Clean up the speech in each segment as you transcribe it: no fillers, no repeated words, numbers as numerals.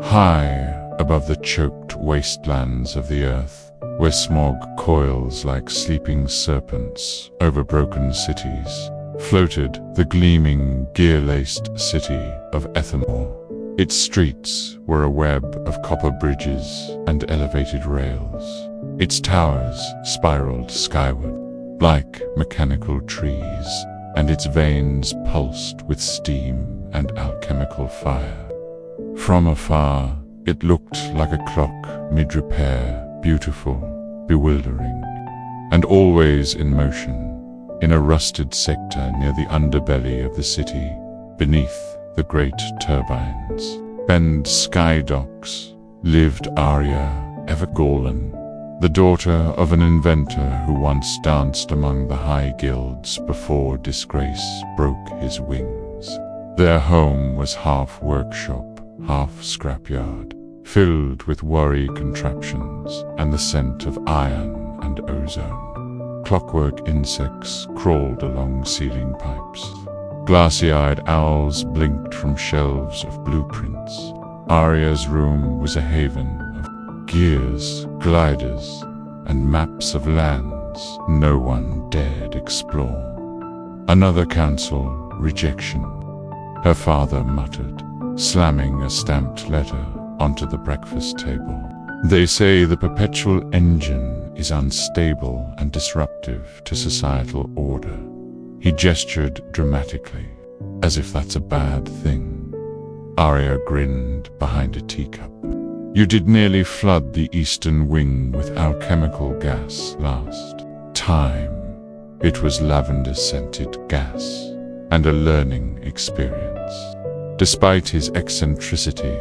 High above the choked wastelands of the earth, where smog coils like sleeping serpents over broken cities, floated the gleaming, gear-laced city of Ithamore. Its streets were a web of copper bridges and elevated rails. Its towers spiraled skyward like mechanical trees, and its veins pulsed with steam and alchemical fire. From afar, it looked like a clock mid-repair, beautiful, bewildering, and always in motion, in a rusted sector near the underbelly of the city, beneath the great turbines. Bend sky docks lived Aria Everglen, the daughter of an inventor who once danced among the high guilds before disgrace broke his wings. Their home was half workshop, half scrapyard, filled with worry contraptions and the scent of iron and ozone. Clockwork insects crawled along ceiling pipes. Glassy-eyed owls blinked from shelves of blueprints. Aria's room was a haven of gears, gliders, and maps of lands no one dared explore. Another council, rejection, her father muttered, slamming a stamped letter onto the breakfast table. They say the perpetual engine is unstable and disruptive to societal order. He gestured dramatically, as if that's a bad thing. Aria grinned behind a teacup. You did nearly flood the eastern wing with alchemical gas last time. It was lavender-scented gas, and a learning experience. Despite his eccentricity,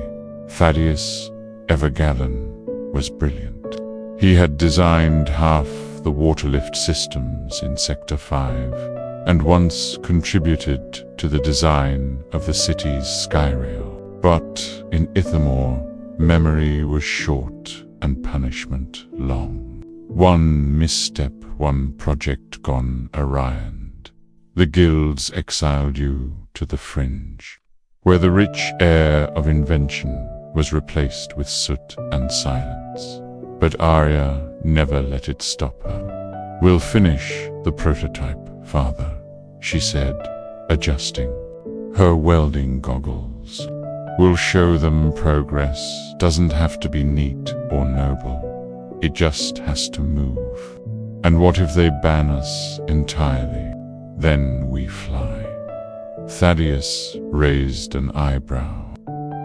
Thaddeus Everglen was brilliant. He had designed half the waterlift systems in Sector 5, and once contributed to the design of the city's skyrail. But in Ithamore, memory was short and punishment long. One misstep, one project gone awry. The guilds exiled you to the fringe, where the rich air of invention was replaced with soot and silence. But Aria never let it stop her. We'll finish the prototype, father, she said, adjusting her welding goggles. We'll show them progress doesn't have to be neat or noble. It just has to move. And what if they ban us entirely? Then we fly. Thaddeus raised an eyebrow.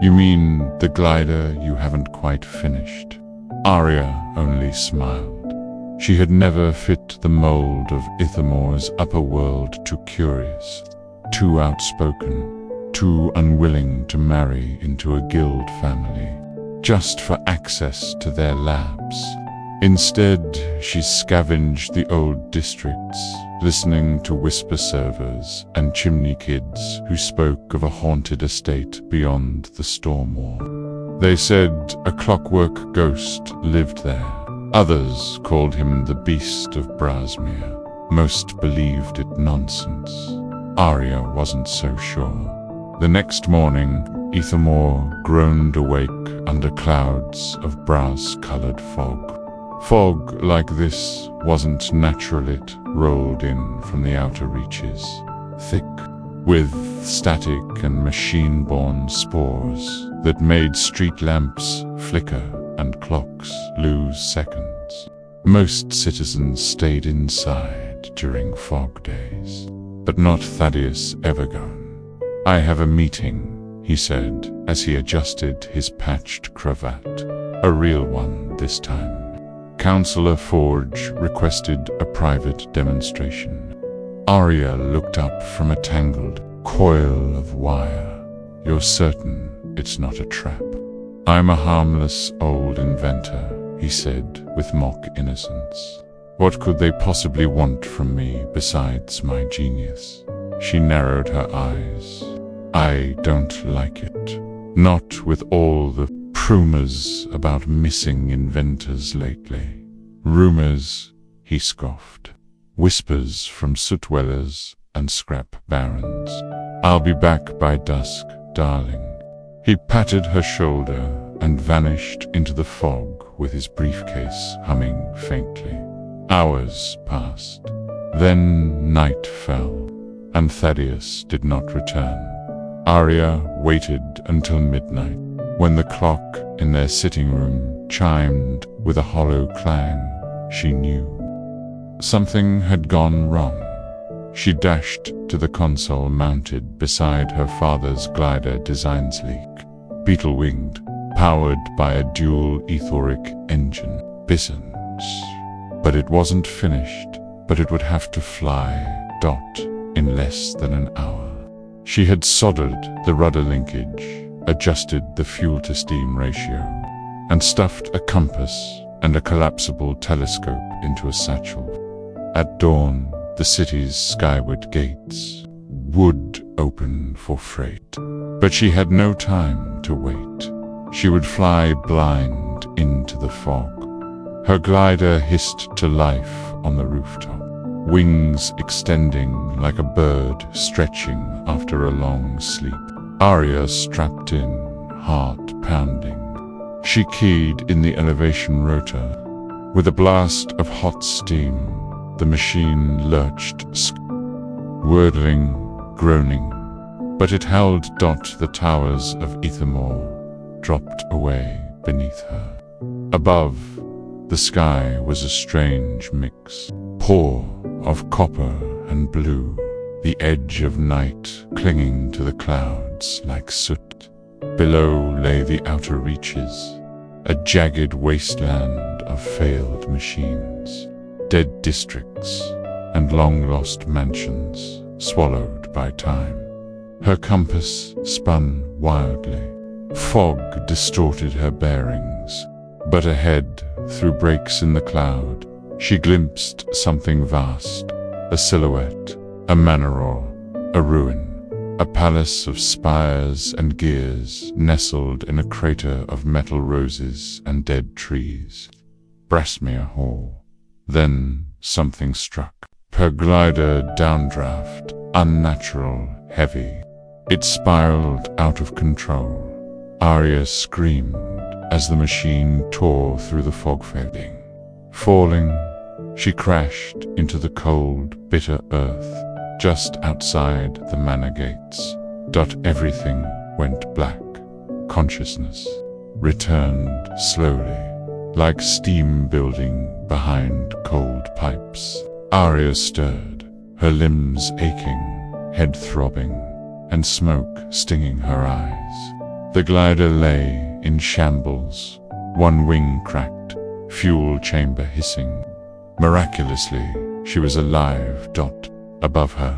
You mean the glider you haven't quite finished? Aria only smiled. She had never fit the mold of Ithamore's upper world, too curious, too outspoken, too unwilling to marry into a guild family, just for access to their labs. Instead, she scavenged the old districts, listening to whisper servers and chimney kids who spoke of a haunted estate beyond the storm wall. They said a clockwork ghost lived there. Others called him the beast of Brassmere. Most believed it nonsense. Aria wasn't so sure. The next morning, Ithamore groaned awake under clouds of brass-colored fog. Fog like this wasn't natural. It rolled in from the outer reaches, thick, with static and machine-borne spores that made street lamps flicker and clocks lose seconds. Most citizens stayed inside during fog days, but not Thaddeus Everglen. I have a meeting, he said as he adjusted his patched cravat, a real one this time. Councillor Forge requested a private demonstration. Aria looked up from a tangled coil of wire. You're certain it's not a trap? I'm a harmless old inventor, he said with mock innocence. What could they possibly want from me besides my genius? She narrowed her eyes. I don't like it. Not with all the rumors about missing inventors lately. Rumors, he scoffed. Whispers from soot-wellers and scrap barons. I'll be back by dusk, darling. He patted her shoulder and vanished into the fog with his briefcase humming faintly. Hours passed. Then night fell, and Thaddeus did not return. Aria waited until midnight. When the clock in their sitting room chimed with a hollow clang, she knew. Something had gone wrong. She dashed to the console mounted beside her father's glider design sleek, beetle-winged, powered by a dual etheric engine. Bisons. But it wasn't finished, but it would have to fly, in less than an hour. She had soldered the rudder linkage, adjusted the fuel-to-steam ratio, and stuffed a compass and a collapsible telescope into a satchel. At dawn, the city's skyward gates would open for freight. But she had no time to wait. She would fly blind into the fog. Her glider hissed to life on the rooftop, wings extending like a bird stretching after a long sleep. Aria strapped in, heart pounding. She keyed in the elevation rotor. With a blast of hot steam, the machine lurched, whirling, groaning. But it held. The towers of Ethermore dropped away beneath her. Above, the sky was a strange mix, poor of copper and blue, the edge of night clinging to the clouds like soot. Below lay the outer reaches, a jagged wasteland of failed machines, dead districts, and long-lost mansions swallowed by time. Her compass spun wildly. Fog distorted her bearings, but ahead, through breaks in the cloud, she glimpsed something vast, a silhouette, a manor, a ruin, a palace of spires and gears nestled in a crater of metal roses and dead trees. Brassmere Hall. Then something struck. Her glider downdraft, unnatural, heavy. It spiraled out of control. Aria screamed as the machine tore through the fog fading. Falling, she crashed into the cold, bitter earth just outside the manor gates. Everything went black. Consciousness returned slowly, like steam building behind cold pipes. Aria stirred, her limbs aching, head throbbing, and smoke stinging her eyes. The glider lay in shambles, one wing cracked, fuel chamber hissing. Miraculously, she was alive. Above her,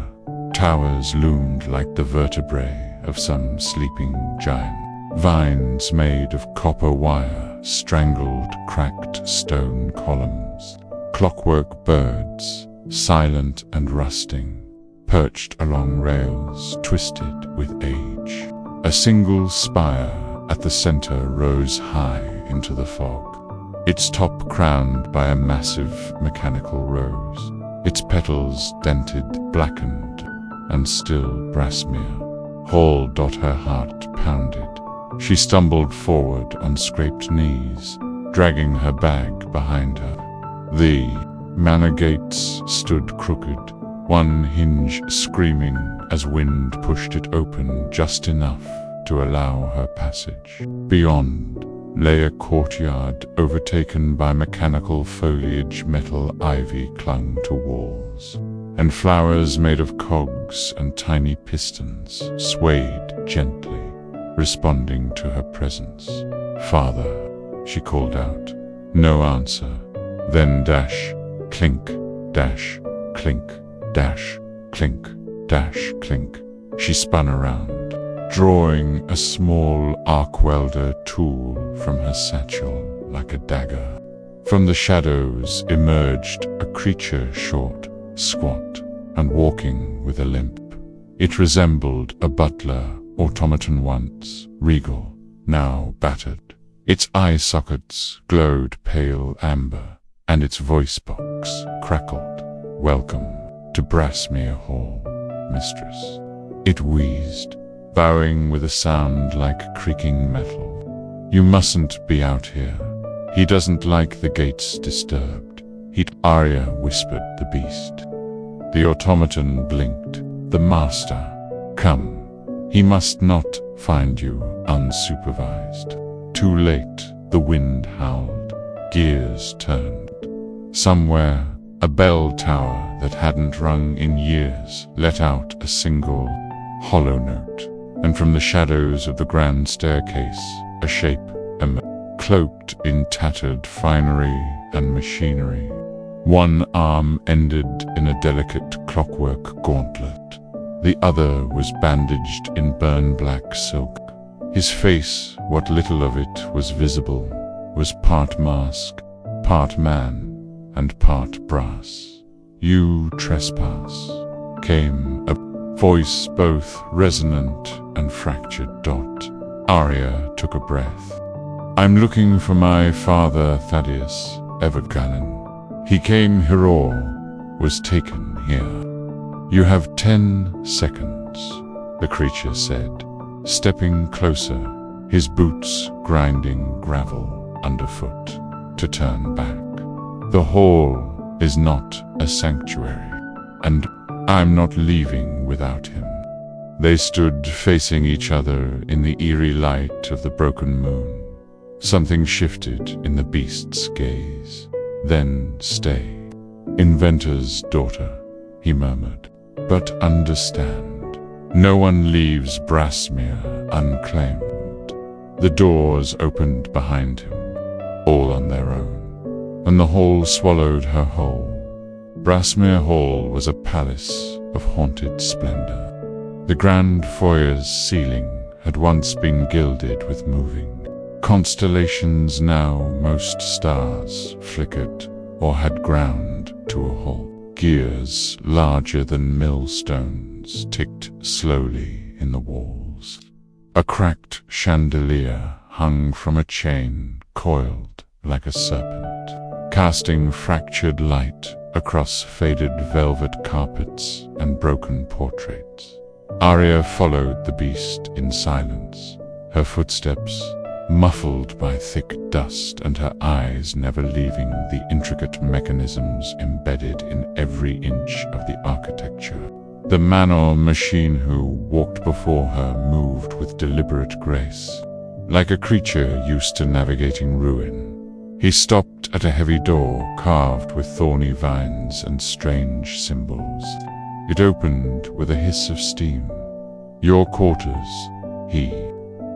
towers loomed like the vertebrae of some sleeping giant. Vines made of copper wire strangled cracked stone columns. Clockwork birds, silent and rusting, perched along rails twisted with age. A single spire at the center rose high into the fog, its top crowned by a massive mechanical rose, its petals dented, blackened, and still Brassmere Hall. Her heart pounded. She stumbled forward on scraped knees, dragging her bag behind her. The manor gates stood crooked, one hinge screaming as wind pushed it open just enough to allow her passage. Beyond lay a courtyard overtaken by mechanical foliage. Metal ivy clung to walls, and flowers made of cogs and tiny pistons swayed gently, responding to her presence. "Father," she called out. No answer. Then dash, clink, dash, clink, dash, clink, dash, clink. She spun around, drawing a small arc welder tool from her satchel like a dagger. From the shadows emerged a creature short, squat, and walking with a limp. It resembled a butler automaton once, regal, now battered. Its eye sockets glowed pale amber, and its voice box crackled. "Welcome to Brassmere Hall, mistress." It wheezed, bowing with a sound like creaking metal. You mustn't be out here. He doesn't like the gates disturbed. Aria whispered the beast. The automaton blinked. The master. Come. He must not find you unsupervised. Too late, the wind howled. Gears turned. Somewhere, a bell tower that hadn't rung in years let out a single, hollow note, and from the shadows of the grand staircase, a shape emerged, cloaked in tattered finery and machinery. One arm ended in a delicate clockwork gauntlet. The other was bandaged in bone-black silk. His face, what little of it was visible, was part mask, part man, and part brass. You trespass, came a voice both resonant and fractured. Aria took a breath. I'm looking for my father Thaddeus Everglen. He came here or was taken here. You have 10 seconds, the creature said, stepping closer, his boots grinding gravel underfoot, to turn back. The hall is not a sanctuary, and I'm not leaving without him. They stood facing each other in the eerie light of the broken moon. Something shifted in the beast's gaze. Then stay. Inventor's daughter, he murmured. But understand, no one leaves Brassmere unclaimed. The doors opened behind him, all on their own, and the hall swallowed her whole. Brassmere Hall was a palace of haunted splendor. The grand foyer's ceiling had once been gilded with moving constellations. Now most stars flickered or had ground to a halt. Gears larger than millstones ticked slowly in the walls. A cracked chandelier hung from a chain coiled like a serpent, casting fractured light across faded velvet carpets and broken portraits. Aria followed the beast in silence, her footsteps muffled by thick dust and her eyes never leaving the intricate mechanisms embedded in every inch of the architecture. The manor machine who walked before her moved with deliberate grace, like a creature used to navigating ruin. He stopped at a heavy door carved with thorny vines and strange symbols. It opened with a hiss of steam. Your quarters, he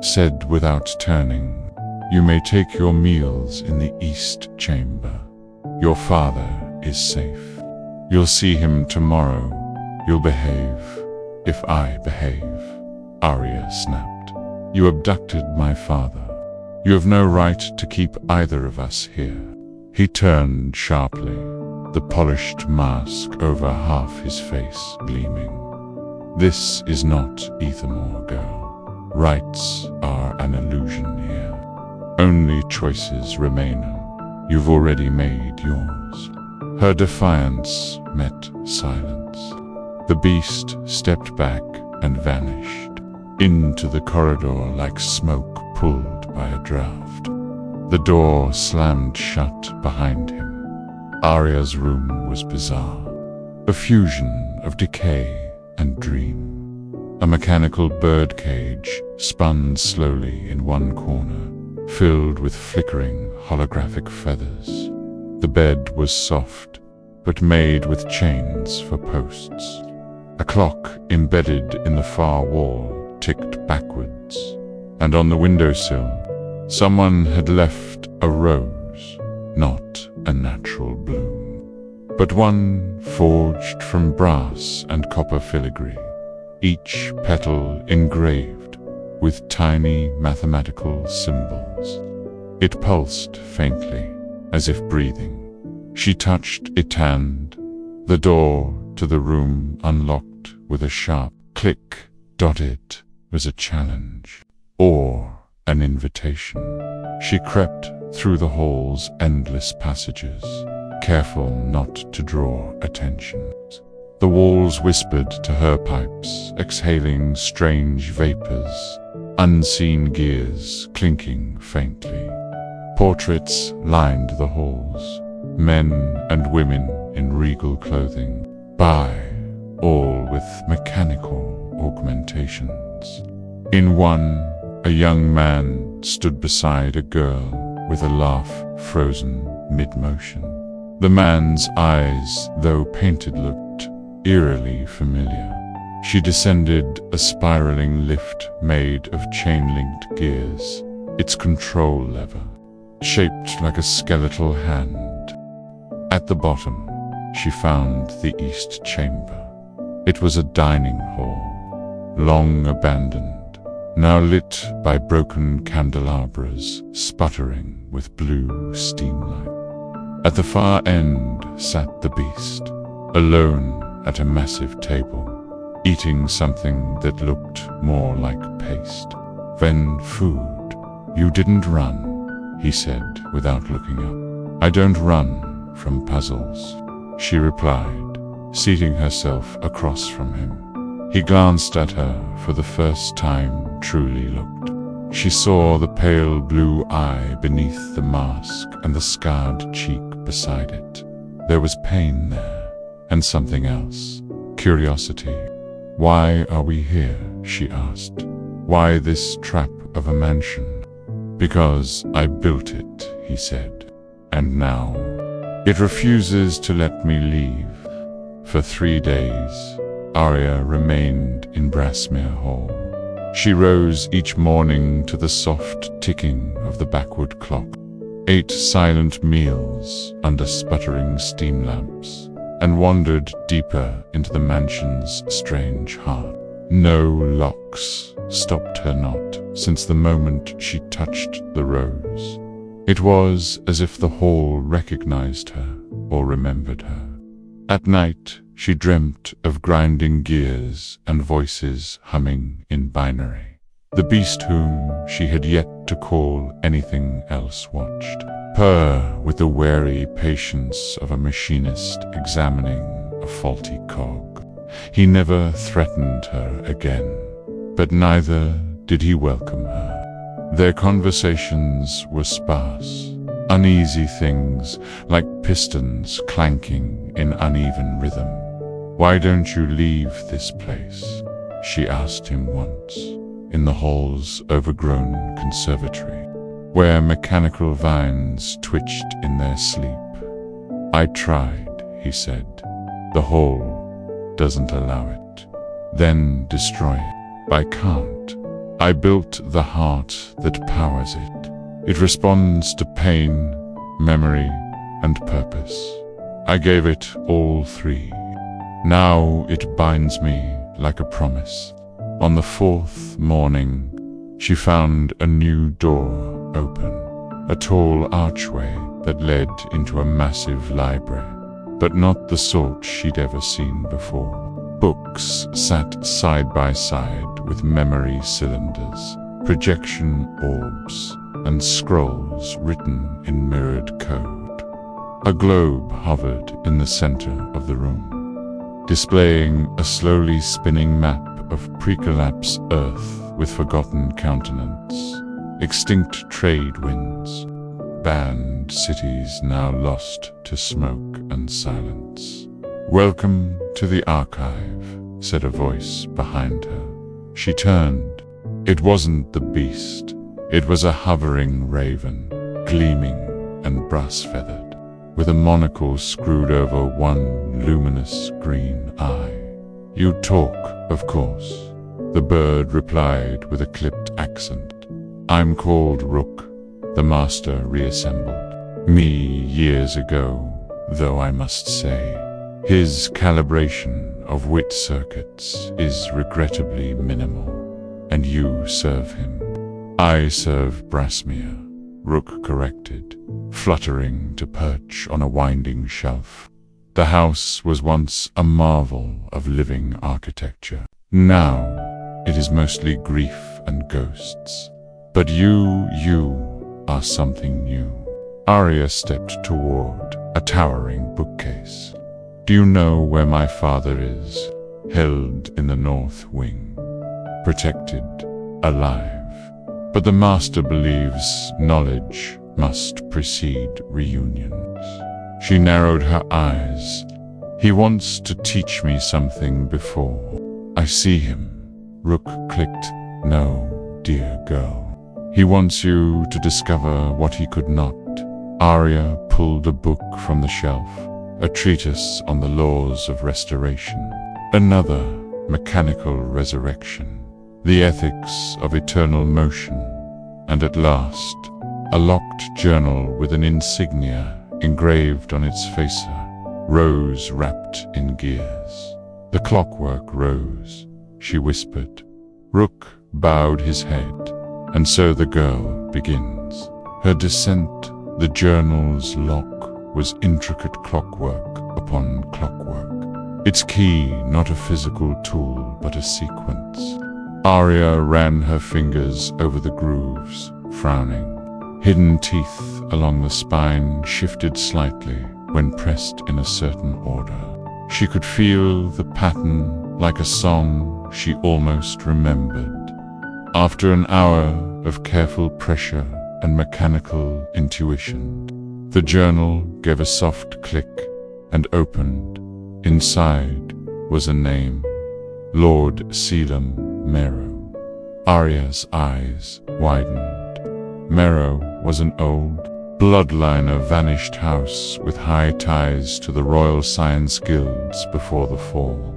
said without turning. You may take your meals in the east chamber. Your father is safe. You'll see him tomorrow. You'll behave. If I behave, Aria snapped. You abducted my father. You have no right to keep either of us here. He turned sharply, the polished mask over half his face gleaming. This is not Ethermore, girl. Rights are an illusion here. Only choices remain. You've already made yours. Her defiance met silence. The beast stepped back and vanished into the corridor like smoke pulled by a draft. The door slammed shut behind him. Aria's room was bizarre, a fusion of decay and dream. A mechanical birdcage spun slowly in one corner, filled with flickering holographic feathers. The bed was soft, but made with chains for posts. A clock embedded in the far wall ticked backwards, and on the windowsill, someone had left a rose, not a natural bloom, but one forged from brass and copper filigree, each petal engraved with tiny mathematical symbols. It pulsed faintly, as if breathing. She touched it and the door to the room unlocked with a sharp click. It was a challenge, or an invitation. She crept through the hall's endless passages, careful not to draw attention. The walls whispered to her pipes, exhaling strange vapors. unseen gears clinking faintly. Portraits lined the halls, men and women in regal clothing, all with mechanical augmentations. In one, a young man stood beside a girl with a laugh frozen mid-motion. The man's eyes, though painted, looked eerily familiar. She descended a spiraling lift made of chain-linked gears, its control lever shaped like a skeletal hand. At the bottom, she found the east chamber. It was a dining hall, long abandoned, now lit by broken candelabras sputtering with blue steamlight. At the far end sat the beast, alone at a massive table, eating something that looked more like paste. Then food. You didn't run, he said without looking up. I don't run from puzzles, she replied, seating herself across from him. He glanced at her for the first time, truly looked. She saw the pale blue eye beneath the mask and the scarred cheek beside it. There was pain there, and something else, curiosity. Why are we here? She asked. Why this trap of a mansion? Because I built it, he said, and now it refuses to let me leave. For 3 days, Aria remained in Brassmere Hall. She rose each morning to the soft ticking of the backward clock, ate silent meals under sputtering steam lamps, and wandered deeper into the mansion's strange heart. No locks stopped her not since the moment she touched the rose. It was as if the hall recognized her or remembered her. At night, she dreamt of grinding gears and voices humming in binary. The beast whom she had yet to call anything else watched, purr with the wary patience of a machinist examining a faulty cog. He never threatened her again, but neither did he welcome her. Their conversations were sparse, uneasy things like pistons clanking in uneven rhythm. Why don't you leave this place? She asked him once, in the hall's overgrown conservatory, where mechanical vines twitched in their sleep. I tried, he said. The hall doesn't allow it. Then destroy it. I can't. I built the heart that powers it. It responds to pain, memory, and purpose. I gave it all 3. Now it binds me like a promise. On the 4th morning, she found a new door open, a tall archway that led into a massive library, but not the sort she'd ever seen before. Books sat side by side with memory cylinders, projection orbs, and scrolls written in mirrored code. A globe hovered in the center of the room, displaying a slowly spinning map of pre-collapse Earth with forgotten countenance, extinct trade winds, banned cities now lost to smoke and silence. Welcome to the archive, said a voice behind her. She turned. It wasn't the beast. It was a hovering raven, gleaming and brass-feathered, with a monocle screwed over one luminous green eye. You talk, of course, the bird replied with a clipped accent. I'm called Rook, the master reassembled me years ago, though I must say, his calibration of wit circuits is regrettably minimal, and you serve him. I serve Brassmere, Rook corrected, fluttering to perch on a winding shelf. The house was once a marvel of living architecture. Now it is mostly grief and ghosts. But you are something new. Aria stepped toward a towering bookcase. Do you know where my father is? Held in the north wing. Protected, alive. But the master believes knowledge must precede reunions. She narrowed her eyes. He wants to teach me something before I see him. Rook clicked. No, dear girl. He wants you to discover what he could not. Aria pulled a book from the shelf, a treatise on the laws of restoration. Another, mechanical resurrection, the ethics of eternal motion, and at last, a locked journal with an insignia engraved on its facer, rose wrapped in gears. The Clockwork Rose, she whispered. Rook bowed his head, and so the girl begins. Her descent, the journal's lock, was intricate clockwork upon clockwork. Its key not a physical tool, but a sequence. Aria ran her fingers over the grooves, frowning. Hidden teeth along the spine shifted slightly when pressed in a certain order. She could feel the pattern like a song she almost remembered. After an hour of careful pressure and mechanical intuition, the journal gave a soft click and opened. Inside was a name, Lord Caelum Mero. Aria's eyes widened. Mero was an old bloodline of vanished house with high ties to the Royal Science Guilds before the fall.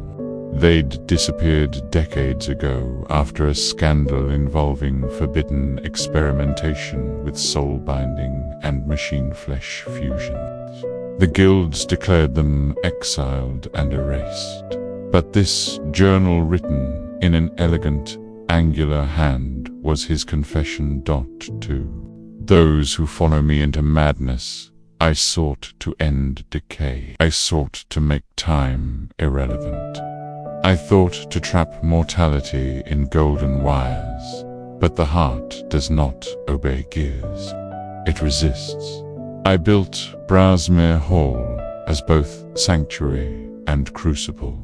They'd disappeared decades ago after a scandal involving forbidden experimentation with soul-binding and machine-flesh fusions. The guilds declared them exiled and erased. But this journal written in an elegant, angular hand was his confession. To those who follow me into madness, I sought to end decay. I sought to make time irrelevant. I thought to trap mortality in golden wires, but the heart does not obey gears. It resists. I built Brassmere Hall as both sanctuary and crucible.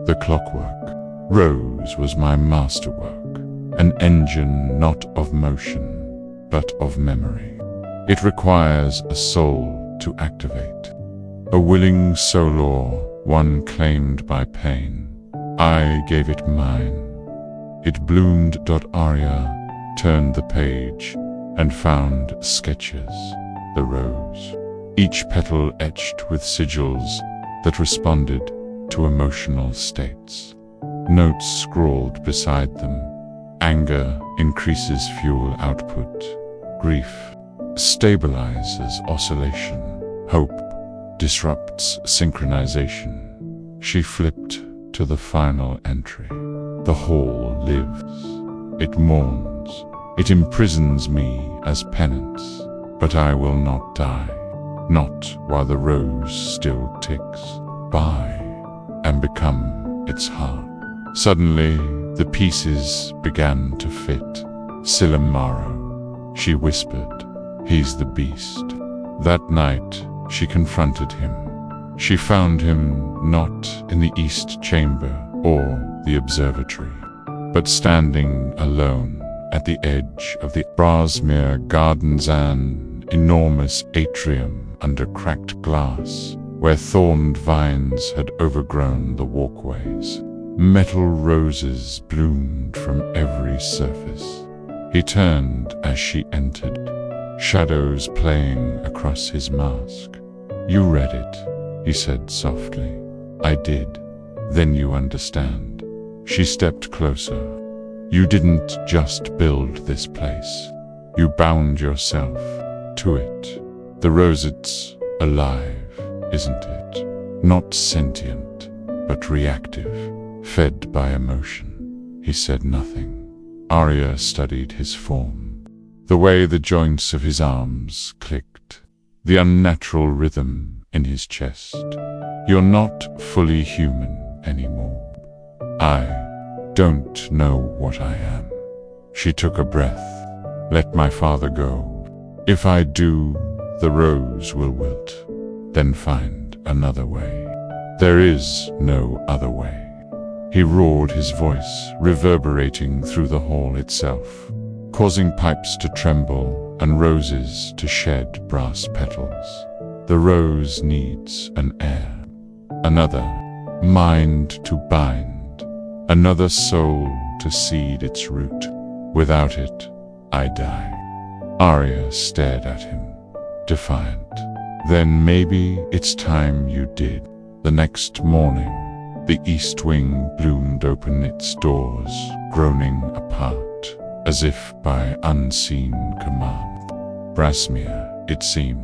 The Clockwork Rose was my masterwork, an engine not of motion, but of memory. It requires a soul to activate, a willing solor, one claimed by pain. I gave it mine. It bloomed. Aria turned the page and found sketches, the rose, each petal etched with sigils that responded to emotional states. Notes scrawled beside them. Anger increases fuel output. Grief stabilizes oscillation. Hope disrupts synchronization. She flipped to the final entry. The hall lives. It mourns. It imprisons me as penance. But I will not die. Not while the rose still ticks by and become its heart. Suddenly, the pieces began to fit. Silamaro, she whispered. He's the beast. That night, she confronted him. She found him not in the East Chamber or the observatory, but standing alone at the edge of the Brassmere Gardens, an enormous atrium under cracked glass, where thorned vines had overgrown the walkways. Metal roses bloomed from every surface. He turned as she entered, shadows playing across his mask. You read it, he said softly. I did. Then you understand. She stepped closer. You didn't just build this place. You bound yourself to it. The rosette's alive, isn't it? Not sentient, but reactive, fed by emotion. He said nothing. Aria studied his form, the way the joints of his arms clicked, the unnatural rhythm in his chest. You're not fully human anymore. I don't know what I am. She took a breath. Let my father go. If I do, the rose will wilt. Then find another way. There is no other way. He roared, his voice reverberating through the hall itself. causing pipes to tremble and roses to shed brass petals. The rose needs an heir, another mind to bind, another soul to seed its root. Without it, I die. Aria stared at him, defiant. Then maybe it's time you did. The next morning, the east wing bloomed open its doors, groaning apart, as if by unseen command. Brassmere, it seemed,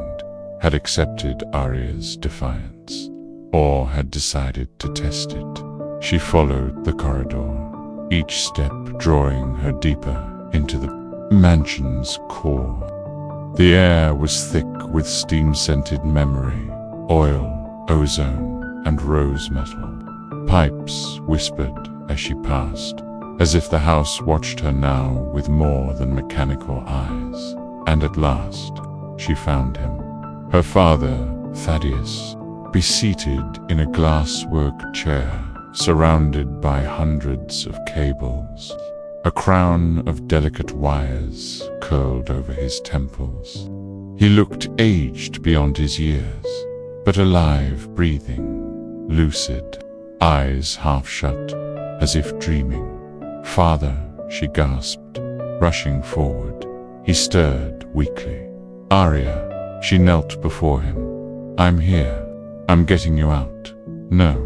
had accepted Aria's defiance, or had decided to test it. She followed the corridor, each step drawing her deeper into the mansion's core. The air was thick with steam-scented memory, oil, ozone, and rose metal. Pipes whispered as she passed, as if the house watched her now with more than mechanical eyes. And at last, she found him. Her father, Thaddeus, be-seated in a glasswork chair, surrounded by hundreds of cables. A crown of delicate wires curled over his temples. He looked aged beyond his years, but alive, breathing, lucid, eyes half shut, as if dreaming. "Father," she gasped, rushing forward. He stirred weakly. "Aria," she knelt before him. "I'm here. I'm getting you out." "No."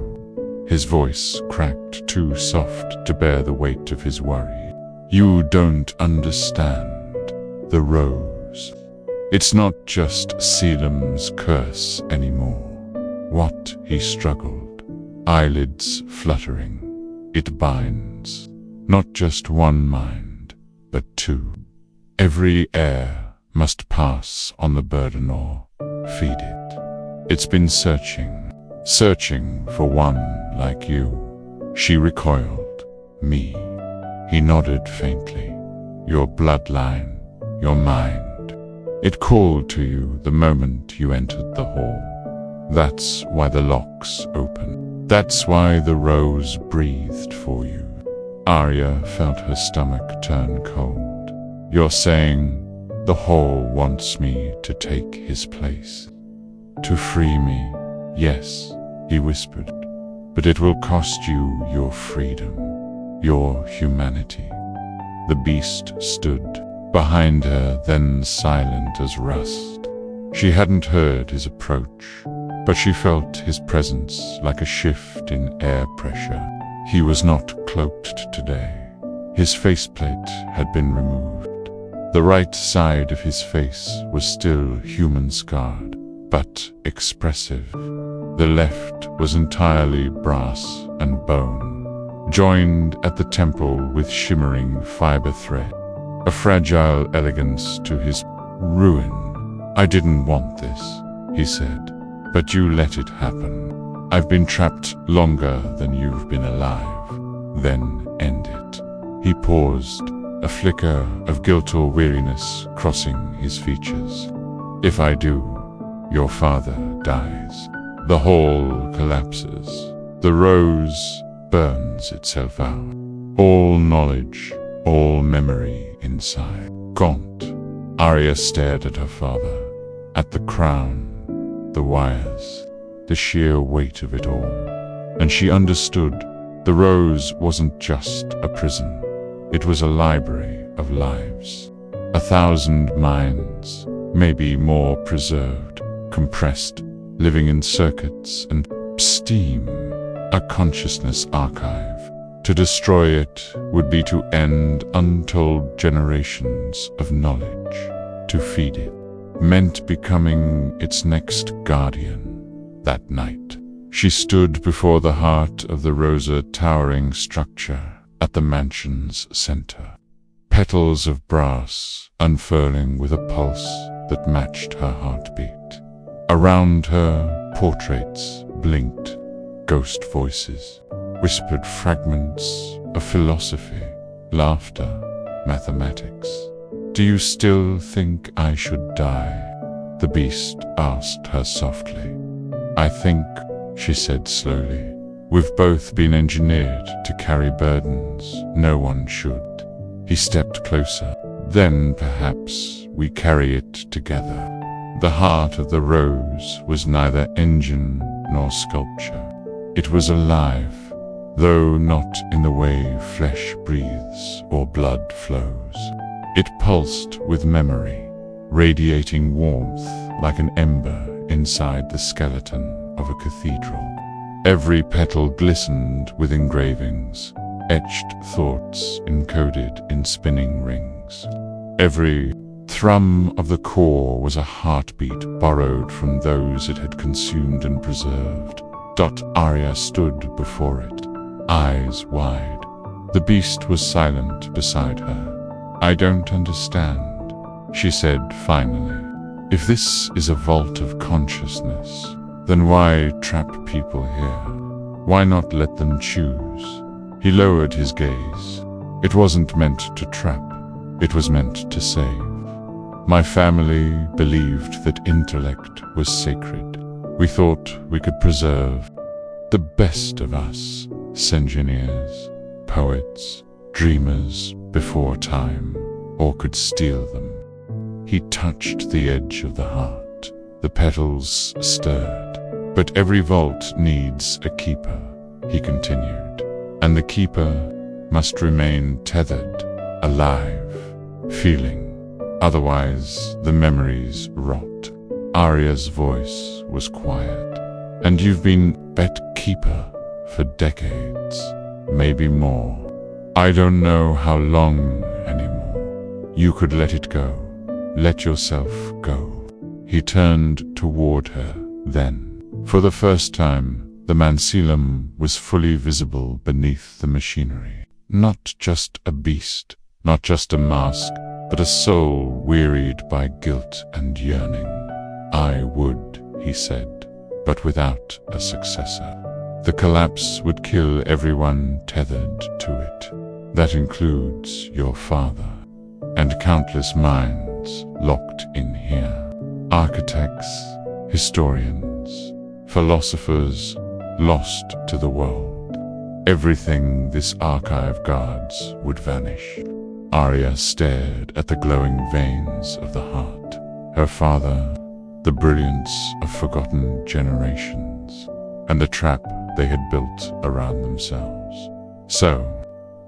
His voice cracked, too soft to bear the weight of his worry. "You don't understand. The rose. It's not just Caelum's curse anymore." "What?" he struggled, eyelids fluttering. "It binds. Not just one mind, but two. Every heir must pass on the burden or feed it. It's been searching for one like you." She recoiled. "Me?" He nodded faintly. "Your bloodline, your mind. It called to you the moment you entered the hall. That's why the locks open. That's why the rose breathed for you." Aria felt her stomach turn cold. "You're saying the hall wants me to take his place? To free me?" "Yes," he whispered. "But it will cost you your freedom, your humanity." The beast stood behind her, then silent as rust. She hadn't heard his approach, but she felt his presence like a shift in air pressure. He was not cloaked today. His faceplate had been removed. The right side of his face was still human-scarred, but expressive. The left was entirely brass and bone, joined at the temple with shimmering fiber thread, a fragile elegance to his ruin. "I didn't want this," he said, "but you let it happen. I've been trapped longer than you've been alive. Then end it." He paused, a flicker of guilt or weariness crossing his features. "If I do, your father dies. The hall collapses. The rose burns itself out. All knowledge, all memory inside. Gaunt." Aria stared at her father, at the crown, the wires, the sheer weight of it all. And she understood the rose wasn't just a prison. It was a library of lives. 1,000 minds, maybe more preserved, compressed, living in circuits and steam, a consciousness archive. To destroy it would be to end untold generations of knowledge. To feed it meant becoming its next guardian. That night, she stood before the heart of the rosa towering structure at the mansion's center. Petals of brass unfurling with a pulse that matched her heartbeat. Around her, portraits blinked, ghost voices whispered fragments of philosophy, laughter, mathematics. "Do you still think I should die?" the beast asked her softly. "I think," she said slowly, "we've both been engineered to carry burdens no one should." He stepped closer. Then perhaps we carry it together. The heart of the rose was neither engine nor sculpture. It was alive, though not in the way flesh breathes or blood flows. It pulsed with memory, radiating warmth like an ember inside the skeleton of a cathedral. Every petal glistened with engravings, etched thoughts encoded in spinning rings. Every thrum of the core was a heartbeat borrowed from those it had consumed and preserved. Aria stood before it, eyes wide. The beast was silent beside her. "I don't understand," she said finally. "If this is a vault of consciousness, then why trap people here? Why not let them choose?" He lowered his gaze. "It wasn't meant to trap. It was meant to save. My family believed that intellect was sacred. We thought we could preserve the best of us, engineers, poets, dreamers before time, or could steal them." He touched the edge of the heart. The petals stirred. "But every vault needs a keeper," he continued, "and the keeper must remain tethered, alive, feeling. Otherwise, the memories rot." Aria's voice was quiet. "And you've been pet keeper for decades, maybe more. I don't know how long anymore. You could let it go. Let yourself go." He turned toward her then. For the first time, the Caelum was fully visible beneath the machinery. Not just a beast, not just a mask, but a soul wearied by guilt and yearning. "I would," he said, "but without a successor. The collapse would kill everyone tethered to it. That includes your father, and countless minds locked in here. Architects, historians, philosophers lost to the world. Everything this archive guards would vanish." Aria stared at the glowing veins of the heart. Her father, the brilliance of forgotten generations, and the trap they had built around themselves. "So,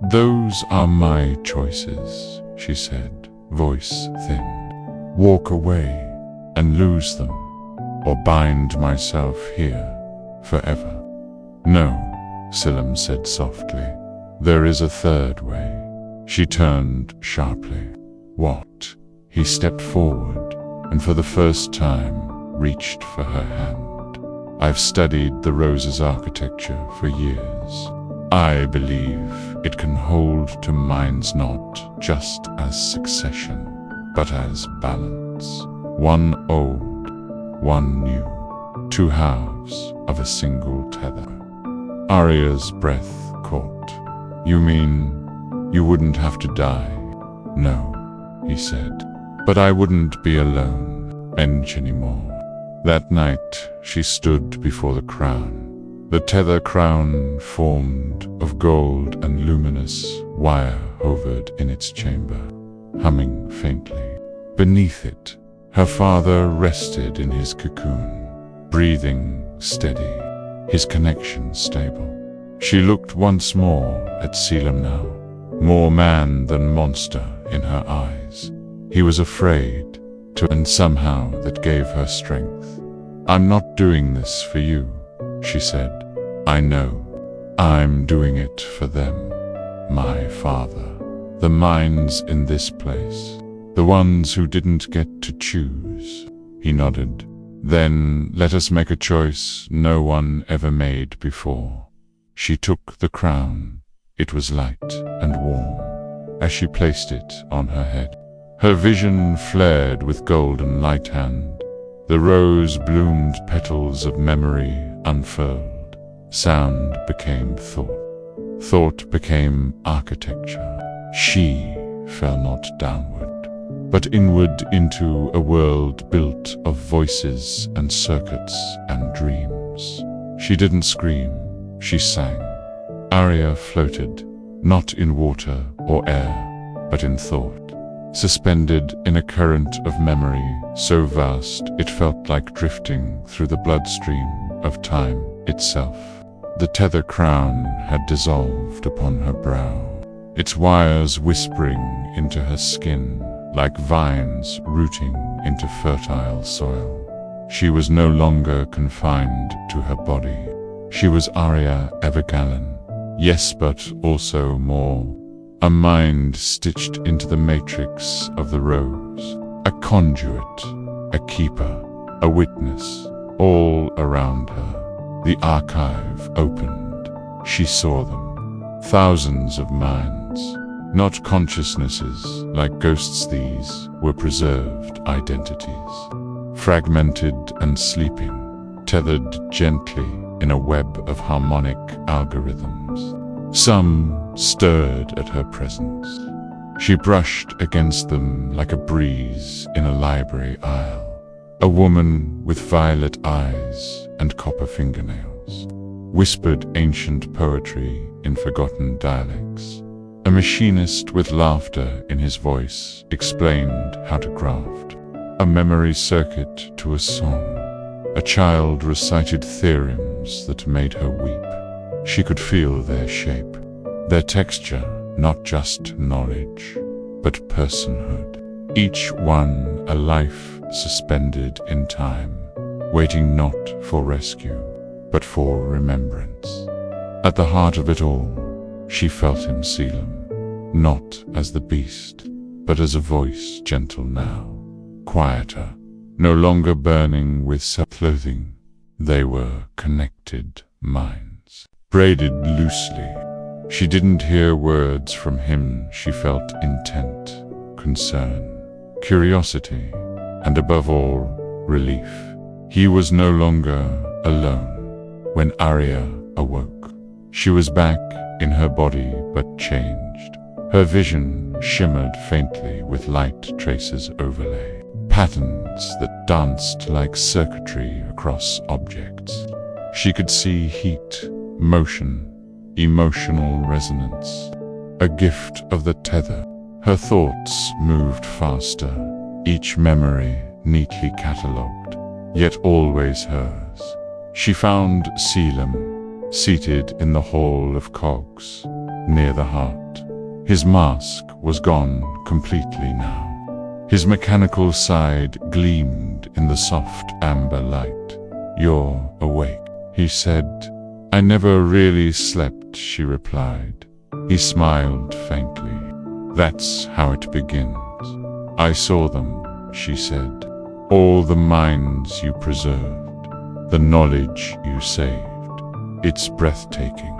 those are my choices," she said, voice thin. "Walk away and lose them, or bind myself here forever." "No," Caelum said softly. "There is a third way." She turned sharply. "What?" He stepped forward, and for the first time reached for her hand. "I've studied the rose's architecture for years. I believe it can hold to minds not just as succession, but as balance. One old, one new, two halves of a single tether." Aria's breath caught. "You mean you wouldn't have to die?" "No," he said, "but I wouldn't be alone anymore." That night she stood before the crown. The tether crown, formed of gold and luminous wire, hovered in its chamber, humming faintly. Beneath it, her father rested in his cocoon, breathing steady, his connection stable. She looked once more at Caelum now, more man than monster in her eyes. He was afraid, and somehow that gave her strength. "I'm not doing this for you," she said. "I know. I'm doing it for them. My father. The minds in this place. The ones who didn't get to choose." He nodded. "Then let us make a choice no one ever made before." She took the crown. It was light and warm as she placed it on her head. Her vision flared with golden light hand. The rose-bloomed petals of memory unfurled. Sound became thought. Thought became architecture. She fell not downward, but inward into a world built of voices and circuits and dreams. She didn't scream, she sang. Aria floated, not in water or air, but in thought. suspended in a current of memory so vast it felt like drifting through the bloodstream of time itself. The tether crown had dissolved upon her brow, its wires whispering into her skin like vines rooting into fertile soil. She was no longer confined to her body. She was Aria Everglen, yes, but also more. A mind stitched into the matrix of the rose, a conduit, a keeper, a witness, all around her. The archive opened. She saw them. Thousands of minds, not consciousnesses like ghosts. These were preserved identities, fragmented and sleeping, tethered gently in a web of harmonic algorithms. Some stirred at her presence. She brushed against them like a breeze in a library aisle. A woman with violet eyes and copper fingernails whispered ancient poetry in forgotten dialects. A machinist with laughter in his voice explained how to craft a memory circuit to a song. A child recited theorems that made her weep. She could feel their shape, their texture, not just knowledge, but personhood. Each one a life suspended in time, waiting not for rescue, but for remembrance. At the heart of it all, she felt him, Caelum, not as the beast, but as a voice gentle now, quieter, no longer burning with self-loathing. They were connected minds, braided loosely. She didn't hear words from him. She felt intent, concern, curiosity, and above all, relief. He was no longer alone. When Aria awoke, she was back in her body but changed. Her vision shimmered faintly with light traces overlay, patterns that danced like circuitry across objects. She could see heat, motion, emotional resonance, a gift of the tether. Her thoughts moved faster, each memory neatly catalogued, yet always hers. She found Caelum seated in the hall of cogs, near the heart. His mask was gone completely now. His mechanical side gleamed in the soft amber light. "You're awake," he said. "I never really slept," she replied. He smiled faintly. "That's how it begins." "I saw them," she said. "All the minds you preserved, the knowledge you saved. It's breathtaking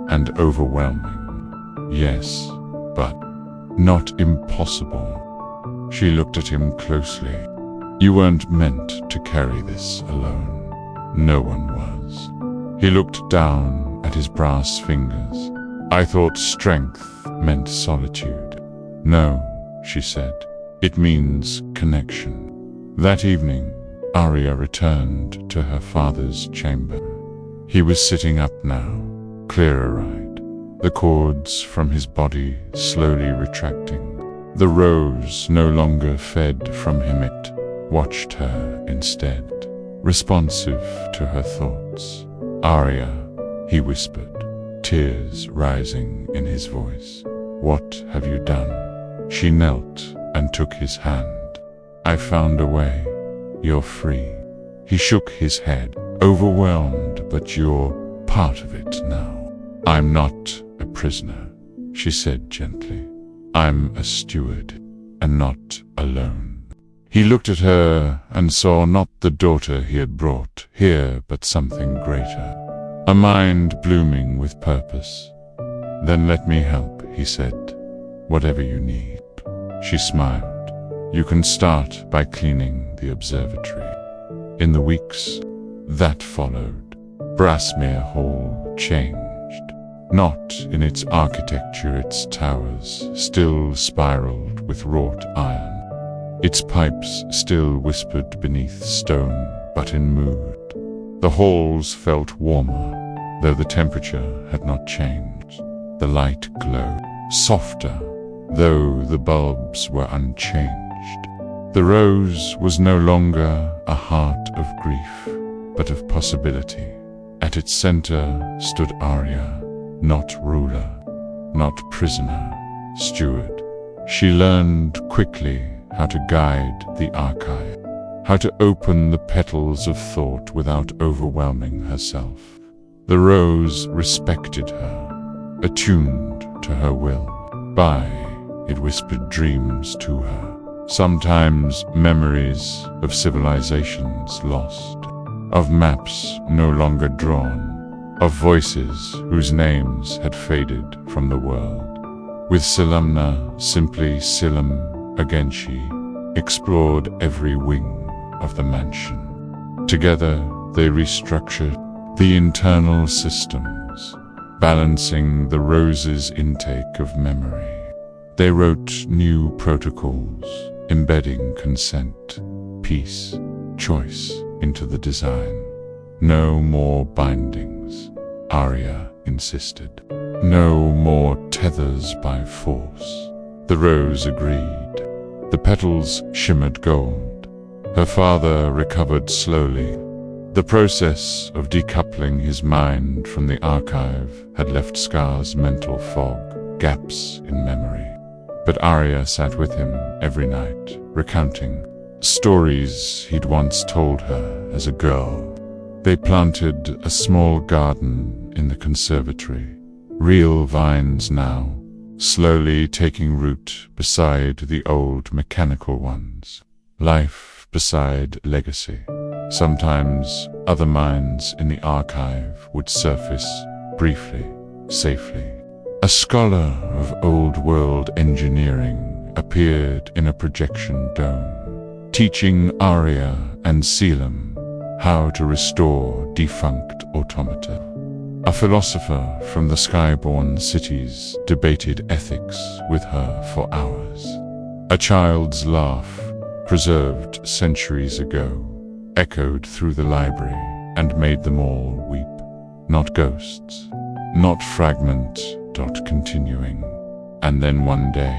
and overwhelming. Yes, but not impossible." She looked at him closely. "You weren't meant to carry this alone. No one was." He looked down at his brass fingers. "I thought strength meant solitude." "No," she said. "It means connection." That evening, Aria returned to her father's chamber. He was sitting up now, clearer-eyed, the cords from his body slowly retracting. The rose no longer fed from him, it watched her instead, responsive to her thoughts. "Aria," he whispered, tears rising in his voice. "What have you done?" She knelt and took his hand. "I found a way. You're free." He shook his head, overwhelmed. "But you're part of it now." "I'm not a prisoner," she said gently. "I'm a steward, and not alone." He looked at her and saw not the daughter he had brought here, but something greater, a mind blooming with purpose. "Then let me help," he said. "Whatever you need." She smiled. "You can start by cleaning the observatory." In the weeks that followed, Brassmere Hall changed. Not in its architecture. Its towers still spiraled with wrought iron. Its pipes still whispered beneath stone, but in mood. The halls felt warmer, though the temperature had not changed. The light glowed, softer, though the bulbs were unchanged. The rose was no longer a heart of grief, but of possibility. At its center stood Aria, not ruler, not prisoner, steward. She learned quickly how to guide the archive, how to open the petals of thought without overwhelming herself. The rose respected her, attuned to her will. It whispered dreams to her, sometimes memories of civilizations lost, of maps no longer drawn, of voices whose names had faded from the world. With Caelum, simply Caelum, again she explored every wing of the mansion. Together they restructured the internal systems, balancing the rose's intake of memory. They wrote new protocols, embedding consent, peace, choice into the design. No more bindings, Aria insisted. No more tethers by force. The rose agreed. The petals shimmered gold. Her father recovered slowly. The process of decoupling his mind from the archive had left Scar's mental fog, gaps in memory. But Aria sat with him every night, recounting stories he'd once told her as a girl. They planted a small garden in the conservatory, real vines now, slowly taking root beside the old mechanical ones. Life beside legacy. Sometimes other minds in the archive would surface briefly, safely. A scholar of old-world engineering appeared in a projection dome, teaching Aria and Caelum how to restore defunct automata. A philosopher from the skyborn cities debated ethics with her for hours. A child's laugh, preserved centuries ago, echoed through the library and made them all weep. Not ghosts, not fragment, continuing. And then one day,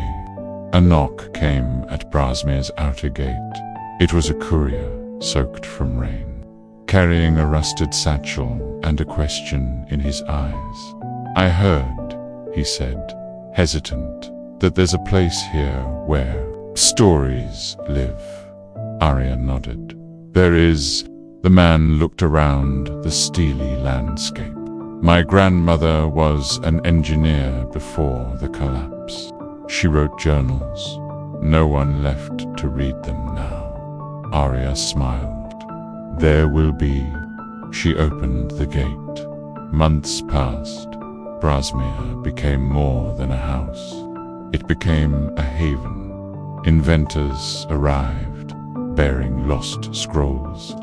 a knock came at Brassmere's outer gate. It was a courier, soaked from rain, carrying a rusted satchel and a question in his eyes. "I heard," he said, hesitant, "that there's a place here where stories live." Aria nodded. "There is." The man looked around the steely landscape. "My grandmother was an engineer before the collapse. She wrote journals. No one left to read them now." Aria smiled. "There will be." She opened the gate. Months passed. Brassmere became more than a house. It became a haven. Inventors arrived, bearing lost scrolls.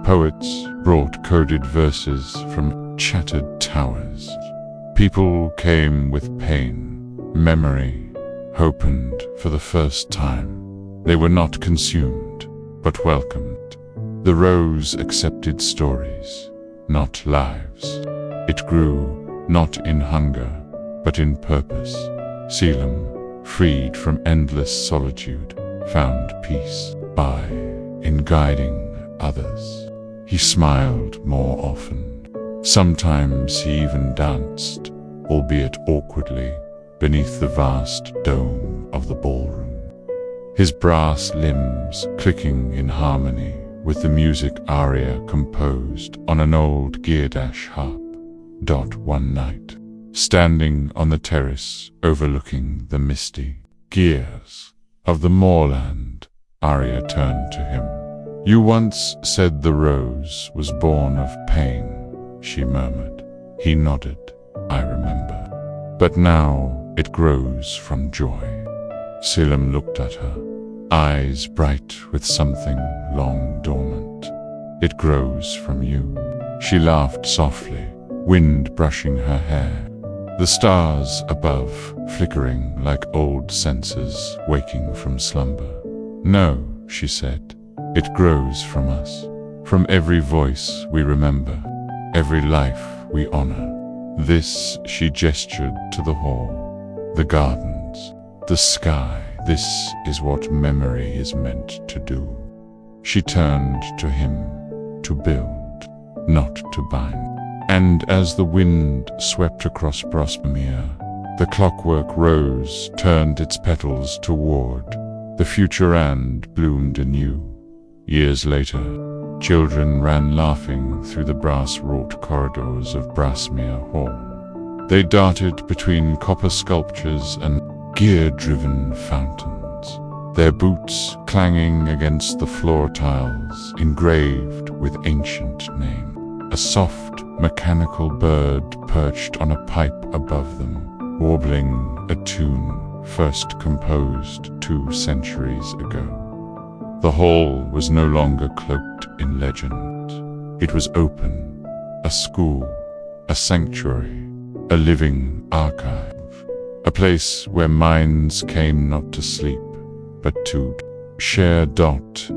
Poets brought coded verses from shattered towers. People came with pain, memory, opened for the first time. They were not consumed, but welcomed. The rose accepted stories, not lives. It grew not in hunger, but in purpose. Caelum, freed from endless solitude, found peace in guiding others. He smiled more often. Sometimes he even danced, albeit awkwardly, beneath the vast dome of the ballroom. His brass limbs clicking in harmony with the music Aria composed on an old Geardash harp. One night, standing on the terrace overlooking the misty gears of the moorland, Aria turned to him. "You once said the rose was born of pain," she murmured. He nodded. "I remember. But now it grows from joy." Caelum looked at her, eyes bright with something long dormant. "It grows from you." She laughed softly, wind brushing her hair. The stars above flickering like old senses waking from slumber. "No," she said, "it grows from us, from every voice we remember, every life we honor." This, she gestured to the hall, the gardens, The sky, this is what memory is meant to do. She turned to him, to build, not to bind. And as the wind swept across Brassmere, the clockwork rose turned its petals toward the future and bloomed anew. Years later, children ran laughing through the brass-wrought corridors of Brassmere Hall. They darted between copper sculptures and gear-driven fountains, their boots clanging against the floor tiles engraved with ancient name. A soft, mechanical bird perched on a pipe above them, warbling a tune first composed 2 centuries ago. The hall was no longer cloaked in legend. It was open, a school, a sanctuary, a living archive, a place where minds came not to sleep, but to share.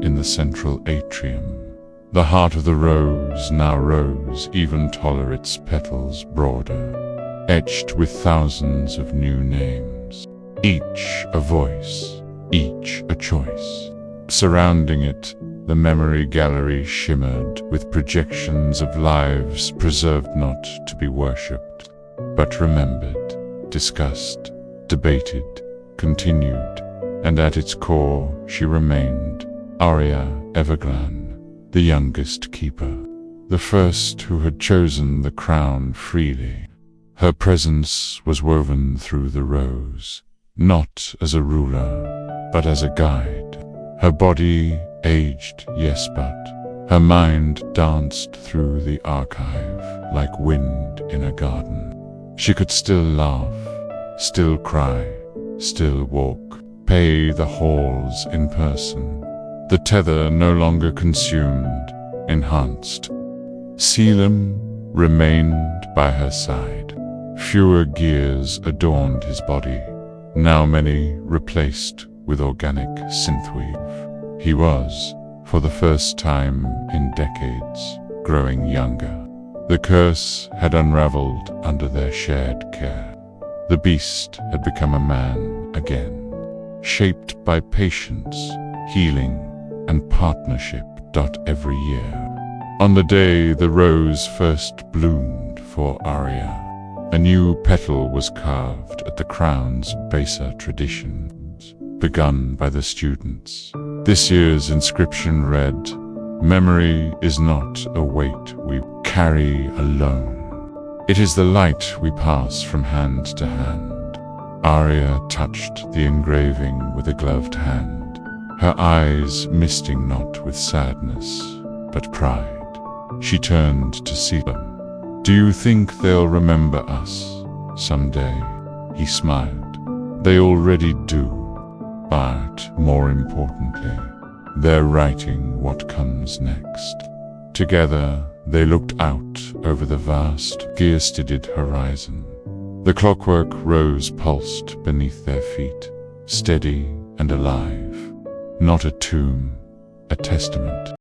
In the central atrium, the heart of the rose now rose even taller, its petals broader, etched with thousands of new names, each a voice, each a choice. Surrounding it, the memory gallery shimmered with projections of lives preserved not to be worshipped, but remembered, discussed, debated, continued, and at its core she remained, Aria Everglen, the youngest keeper, the first who had chosen the crown freely. Her presence was woven through the rose, not as a ruler, but as a guide. Her body aged, yes, but her mind danced through the archive like wind in a garden. She could still laugh, still cry, still walk, pay the halls in person. The tether no longer consumed, enhanced. Caelum remained by her side. Fewer gears adorned his body, now many replaced with organic synthweave. He was, for the first time in decades, growing younger. The curse had unraveled under their shared care. The beast had become a man again, shaped by patience, healing, and partnership. Every year, on the day the rose first bloomed for Aria, a new petal was carved at the crown's baser traditions, begun by the students. This year's inscription read, "Memory is not a weight we carry alone. It is the light we pass from hand to hand." Aria touched the engraving with a gloved hand, her eyes misting not with sadness, but pride. She turned to Caelum. "Do you think they'll remember us someday?" He smiled. "They already do, but more importantly, they're writing what comes next." Together, they looked out over the vast, gear-studded horizon. The clockwork rose pulsed beneath their feet, steady and alive. Not a tomb, a testament.